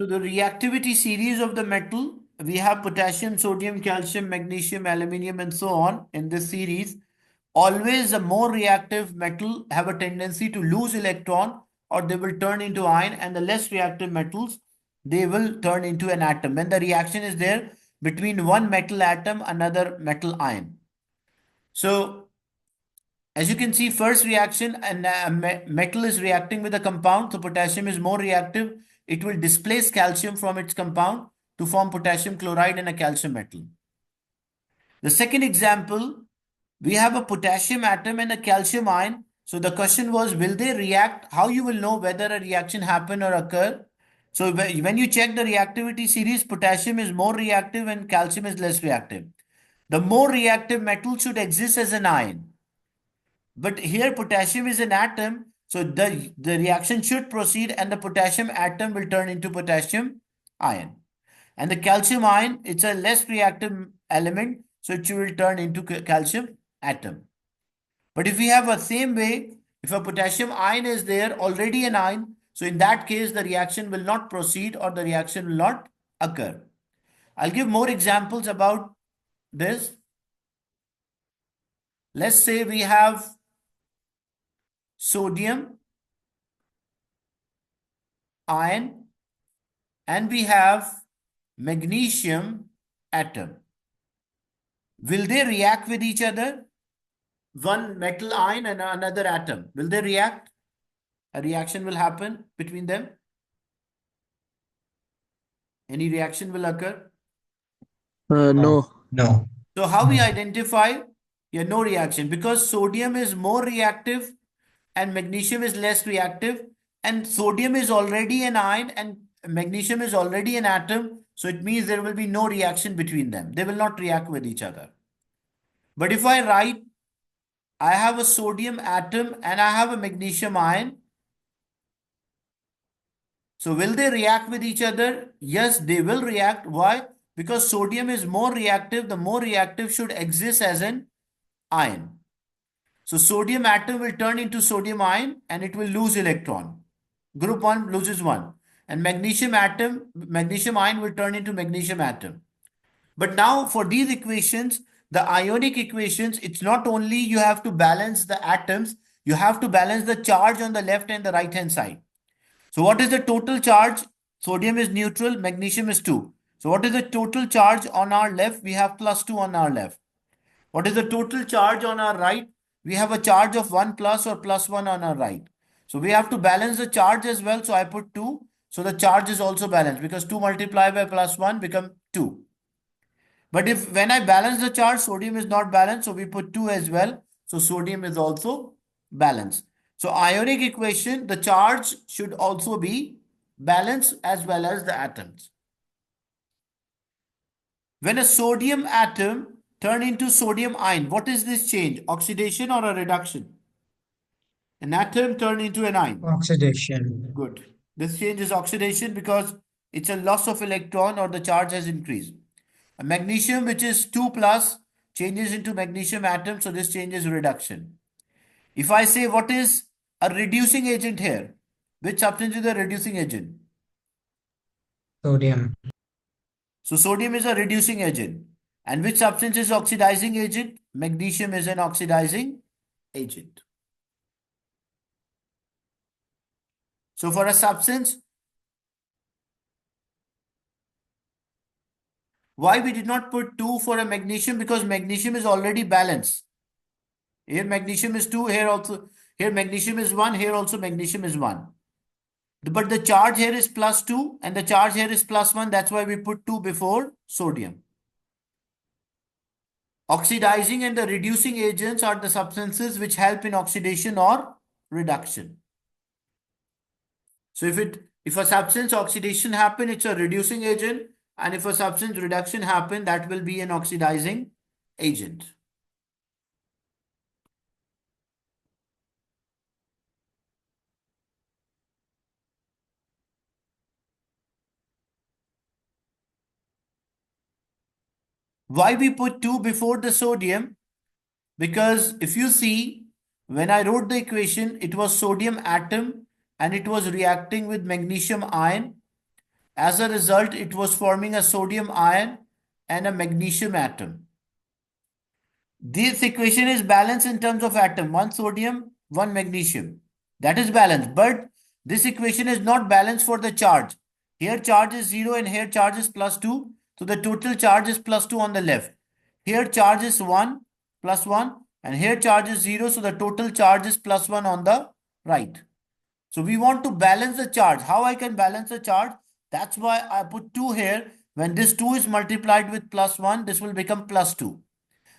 So the reactivity series of the metal, we have potassium, sodium, calcium, magnesium, aluminium, and so on in this series. Always a more reactive metal have a tendency to lose electron or they will turn into ion, and the less reactive metals, they will turn into an atom. When the reaction is there between one metal atom, another metal ion. So as you can see, first reaction and metal is reacting with a compound. So potassium is more reactive. It will displace calcium from its compound to form potassium chloride and a calcium metal. The second example, we have a potassium atom and a calcium ion. So the question was, will they react? How you will know whether a reaction happen or occur? So when you check the reactivity series, potassium is more reactive and calcium is less reactive. The more reactive metal should exist as an ion. But here potassium is an atom, so the reaction should proceed and the potassium atom will turn into potassium ion. And the calcium ion, it's a less reactive element, so it will turn into calcium atom. But if we have a same way, if a potassium ion is there, already an ion, so in that case, the reaction will not proceed or the reaction will not occur. I'll give more examples about this. Let's say we have sodium ion and we have magnesium atom. Will they react with each other? One metal ion and another atom. Will they react? A reaction will happen between them. Any reaction will occur. No. No. No. So how we No. identify? Yeah, no reaction because sodium is more reactive and magnesium is less reactive, and sodium is already an ion and magnesium is already an atom. So it means there will be no reaction between them. They will not react with each other. But if I write, I have a sodium atom and I have a magnesium ion. So will they react with each other? Yes, they will react. Why? Because sodium is more reactive. The more reactive should exist as an ion. So sodium atom will turn into sodium ion and it will lose electron. Group 1 loses 1. And magnesium ion will turn into magnesium atom. But now for these equations, the ionic equations, it's not only you have to balance the atoms, you have to balance the charge on the left and the right hand side. So what is the total charge? Sodium is neutral, magnesium is 2. So what is the total charge on our left? We have plus 2 on our left. What is the total charge on our right? We have a charge of 1 plus or plus 1 on our right. So we have to balance the charge as well. So I put 2. So the charge is also balanced because 2 multiplied by plus 1 become 2. But if when I balance the charge, sodium is not balanced, so we put 2 as well. So sodium is also balanced. So ionic equation, the charge should also be balanced as well as the atoms. When a sodium atom turn into sodium ion, what is this change? Oxidation or a reduction? An atom turn into an ion. Oxidation. Good. This change is oxidation because it's a loss of electron or the charge has increased. A magnesium, which is 2 plus, changes into magnesium atom, so this change is reduction. If I say what is a reducing agent here, which substance is a reducing agent? Sodium. So sodium is a reducing agent. And which substance is oxidizing agent? Magnesium is an oxidizing agent. So for a substance, why we did not put 2 for a magnesium? Because magnesium is already balanced. Here magnesium is 2, here also, here magnesium is 1, here also magnesium is 1. But the charge here is plus 2 and the charge here is plus 1. That's why we put 2 before sodium. Oxidizing and the reducing agents are the substances which help in oxidation or reduction. So if a substance oxidation happen, it's a reducing agent. And if a substance reduction happen, that will be an oxidizing agent. Why we put 2 before the sodium? Because if you see, when I wrote the equation, it was sodium atom and it was reacting with magnesium ion. As a result, it was forming a sodium ion and a magnesium atom. This equation is balanced in terms of atom, one sodium, one magnesium. That is balanced, but this equation is not balanced for the charge. Here charge is 0 and here charge is plus 2. So the total charge is plus 2 on the left. Here charge is 1 plus 1 and here charge is 0. So the total charge is plus 1 on the right. So we want to balance the charge. How I can balance the charge? That's why I put 2 here. When this 2 is multiplied with plus 1, this will become plus 2.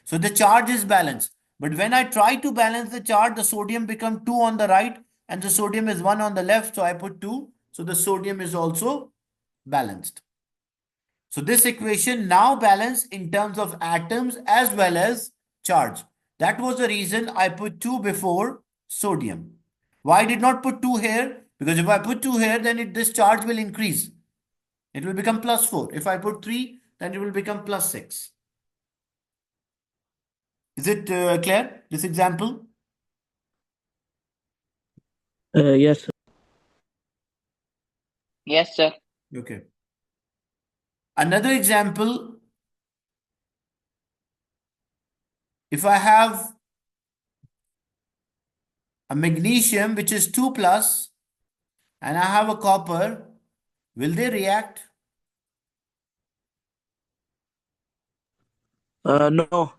So the charge is balanced. But when I try to balance the charge, the sodium become 2 on the right and the sodium is 1 on the left. So I put 2. So the sodium is also balanced. So this equation now balanced in terms of atoms as well as charge. That was the reason I put 2 before sodium. Why I did not put 2 here? Because if I put 2 here, then this charge will increase. It will become plus 4. If I put 3, then it will become plus 6. Is it clear, this example? Yes, sir. Yes, sir. Okay. Another example, if I have a magnesium which is 2 plus and I have a copper, will they react? No.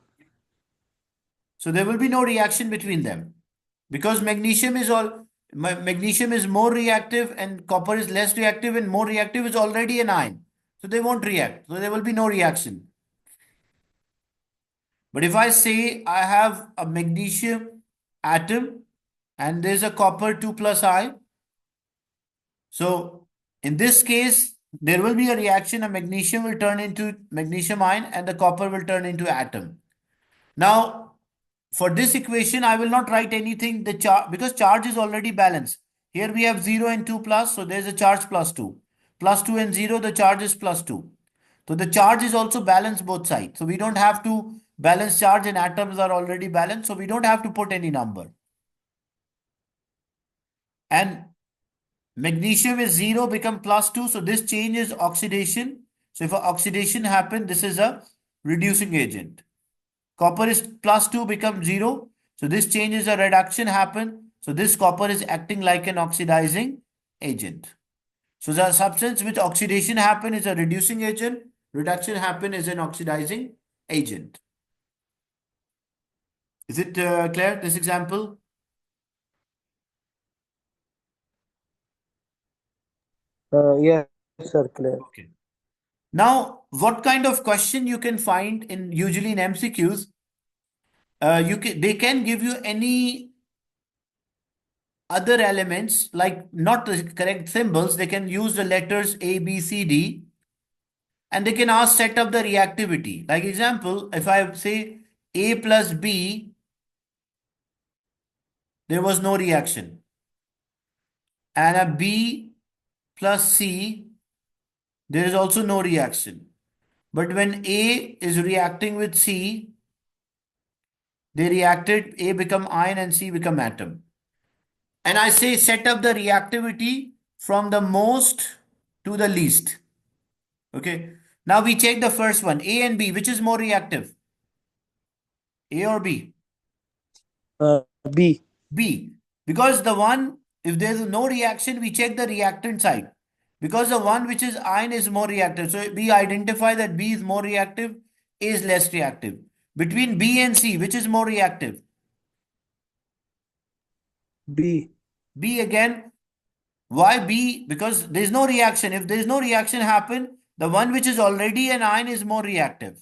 So there will be no reaction between them because magnesium is more reactive and copper is less reactive, and more reactive is already an ion. So they won't react. So there will be no reaction. But if I say I have a magnesium atom and there's a copper 2 plus ion, so in this case, there will be a reaction. A magnesium will turn into magnesium ion and the copper will turn into atom. Now, for this equation, I will not write anything the charge because charge is already balanced. Here we have 0 and 2 plus, so there's a charge plus 2. Plus 2 and 0, the charge is plus 2. So the charge is also balanced both sides. So we don't have to balance charge, and atoms are already balanced. So we don't have to put any number. And magnesium is 0 become plus 2. So this change is oxidation. So if oxidation happen, this is a reducing agent. Copper is plus 2 becomes 0. So this change is a reduction happen. So this copper is acting like an oxidizing agent. So the substance which oxidation happen is a reducing agent. Reduction happen is an oxidizing agent. Is it clear, this example? Yes, sir. Clear. Okay. Now, what kind of question you can find in usually in MCQs? They can give you any other elements like not the correct symbols. They can use the letters A, B, C, D, and they can ask set up the reactivity. Like example, if I say A plus B, there was no reaction, and a B plus C, there is also no reaction. But when A is reacting with C, they reacted, A become ion and C become atom. And I say set up the reactivity from the most to the least. Okay. Now we check the first one, A and B, which is more reactive? A or B? B. B. Because the one, if there's no reaction, we check the reactant side. Because the one which is ion is more reactive. So we identify that B is more reactive, A is less reactive. Between B and C, which is more reactive? B. B again. Why B? Because there is no reaction. If there is no reaction happen, the one which is already an ion is more reactive.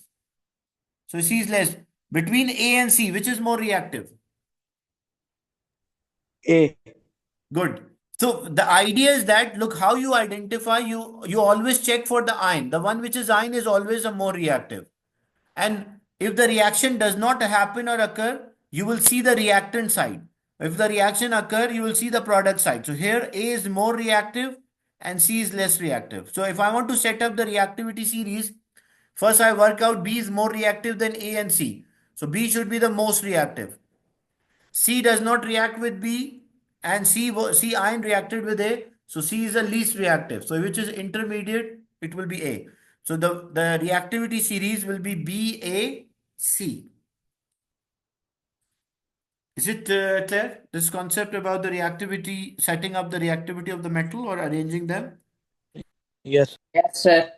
So C is less. Between A and C, which is more reactive? A. Good. So the idea is that look how you identify, you always check for the ion. The one which is ion is always a more reactive. And if the reaction does not happen or occur, you will see the reactant side. If the reaction occur, you will see the product side. So here A is more reactive and C is less reactive. So if I want to set up the reactivity series, first I work out B is more reactive than A and C. So B should be the most reactive. C does not react with B and C ion reacted with A. So C is the least reactive. So which is intermediate, it will be A. So the reactivity series will be BAC. Is it clear? This concept about the reactivity, setting up the reactivity of the metal or arranging them? Yes. Yes, sir.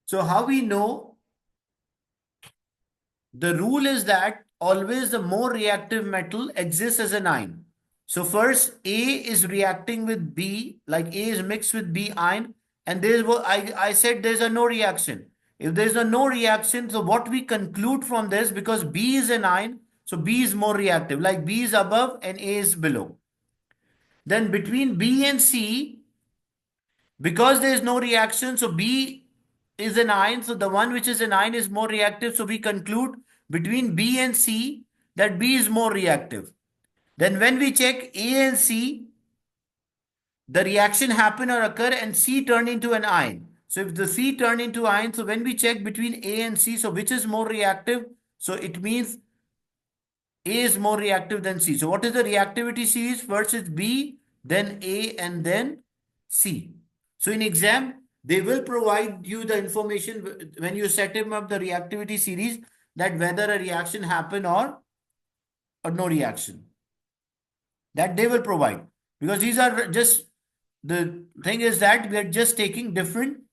So how we know? The rule is that always the more reactive metal exists as an ion. So first A is reacting with B, like A is mixed with B ion, and there's what I said there's a no reaction. If there's a no reaction, so what we conclude from this, because B is an ion, so B is more reactive, like B is above and A is below. Then between B and C, because there is no reaction, so B is an ion, so the one which is an ion is more reactive. So we conclude between B and C that B is more reactive. Then when we check A and C, the reaction happen or occur and C turn into an ion. So if the C turn into ion, so when we check between A and C, so which is more reactive? So it means A is more reactive than C. So what is the reactivity series? First is B, then A, and then C. So in exam, they will provide you the information when you set him up the reactivity series, that whether a reaction happen or no reaction. That they will provide, because these are just, the thing is that we are just taking different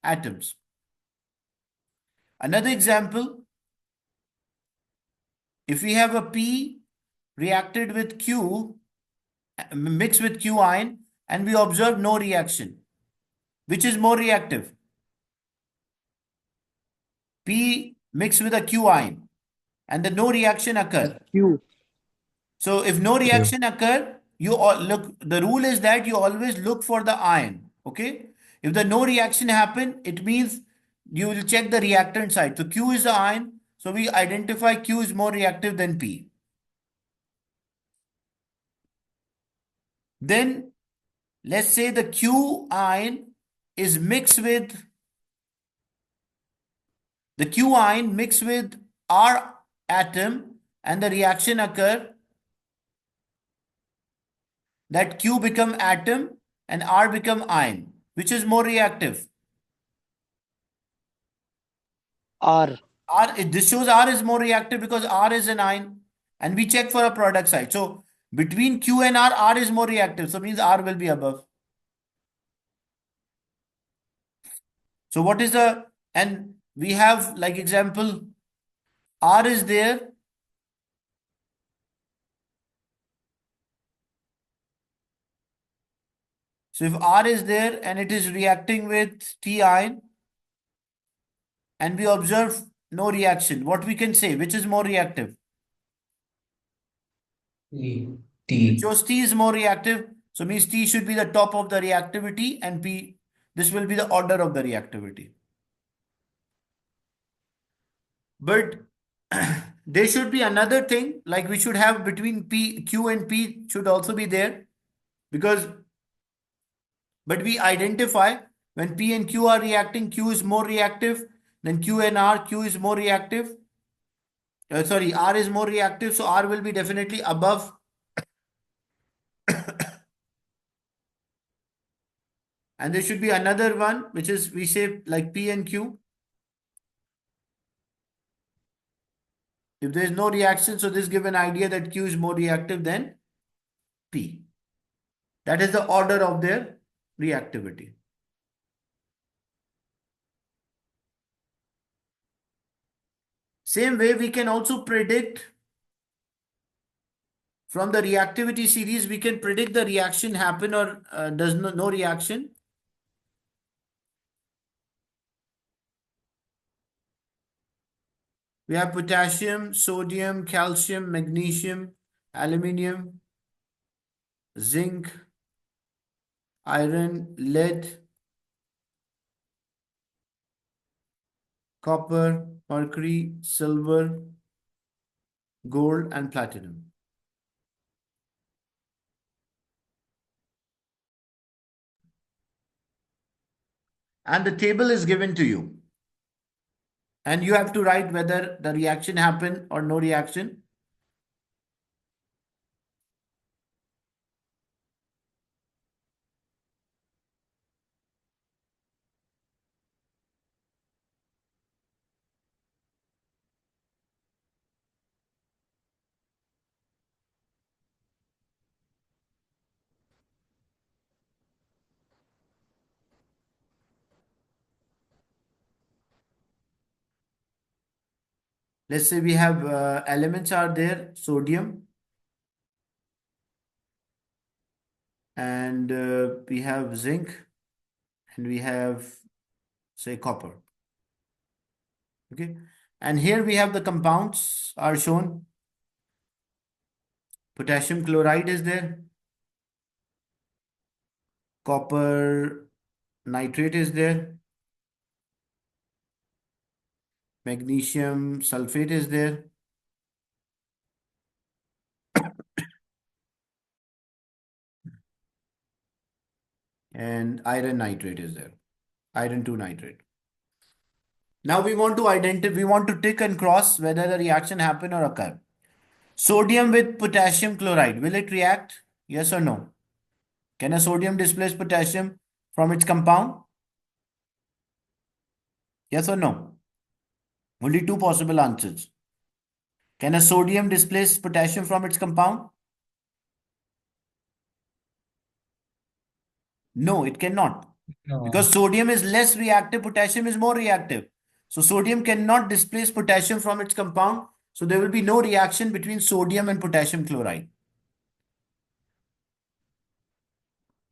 atoms. Another example, if we have a P reacted with Q, mixed with Q ion, and we observe no reaction, which is more reactive? P mixed with a Q ion and the no reaction occur. Q. So if no Q. reaction occur, you all look, the rule is that you always look for the ion. Okay. If the no reaction happen, it means you will check the reactant side. So Q is the ion. So we identify Q is more reactive than P. Then let's say the Q ion is mixed with the Q ion mixed with R atom, and the reaction occur, that Q become atom and R become ion. Which is more reactive? R. This shows R is more reactive because R is an ion, and we check for a product side. So between Q and R is more reactive. So means R will be above. So what is the, and we have like example, R is there. So if R is there and it is reacting with T ion, and we observe no reaction, what we can say, which is more reactive? T. It T. shows T is more reactive. So means T should be the top of the reactivity, and P, this will be the order of the reactivity. But there should be another thing, like we should have between P, Q and P should also be there, because, but we identify when P and Q are reacting, Q is more reactive, then Q and R, Q is more reactive. Sorry, R is more reactive, so R will be definitely above. And there should be another one, which is we say like P and Q. If there is no reaction, so this give an idea that Q is more reactive than P. That is the order of their reactivity. Same way, we can also predict from the reactivity series, we can predict the reaction happen or does no reaction. We have potassium, sodium, calcium, magnesium, aluminium, zinc, iron, lead, copper, mercury, silver, gold, and platinum. and the table is given to you. And you have to write whether the reaction happened or no reaction. Let's say we have elements are there, sodium, and we have zinc, and we have, say, copper. Okay. And here we have the compounds are shown. Potassium chloride is there. Copper nitrate is there. Magnesium sulfate is there. And iron nitrate is there. Iron 2 nitrate. Now we want to identify, we want to tick and cross whether the reaction happen or occur. Sodium with potassium chloride, will it react? Yes or no? Can a sodium displace potassium from its compound? Yes or no? Only two possible answers. Can a sodium displace potassium from its compound? No, it cannot. No. Because sodium is less reactive, potassium is more reactive. So sodium cannot displace potassium from its compound. So there will be no reaction between sodium and potassium chloride.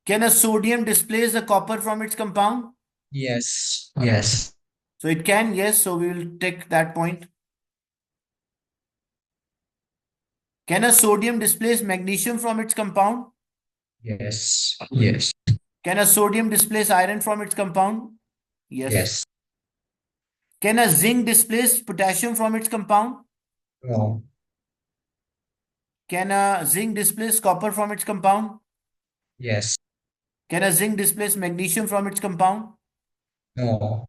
Can a sodium displace the copper from its compound? Yes. Yes. So it can, yes. So we will take that point. Can a sodium displace magnesium from its compound? Yes. Yes. Can a sodium displace iron from its compound? Yes. Yes. Can a zinc displace potassium from its compound? No. Can a zinc displace copper from its compound? Yes. Can a zinc displace magnesium from its compound? No.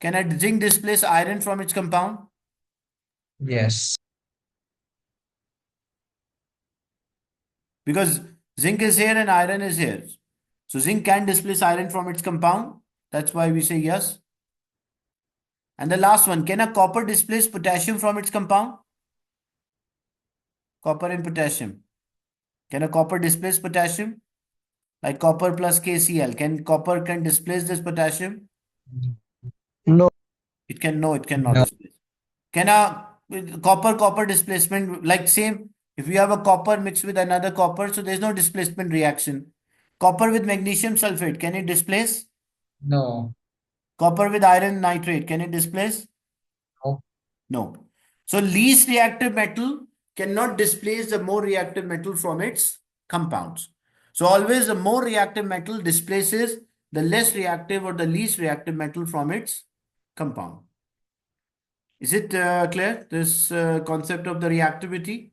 Can a zinc displace iron from its compound? Yes. Because zinc is here and iron is here. So zinc can displace iron from its compound. That's why we say yes. And the last one, can a copper displace potassium from its compound? Copper and potassium. Can a copper displace potassium? Like copper plus KCl. Can copper can displace this potassium? No. It can, no, it cannot No. displace. Can a copper displacement, like same, if you have a copper mixed with another copper, so there's no displacement reaction. Copper with magnesium sulfate, can it displace? No. Copper with iron nitrate, can it displace? No. No. So least reactive metal cannot displace the more reactive metal from its compounds. So always the more reactive metal displaces the less reactive or the least reactive metal from its compound. Is it clear, this concept of the reactivity?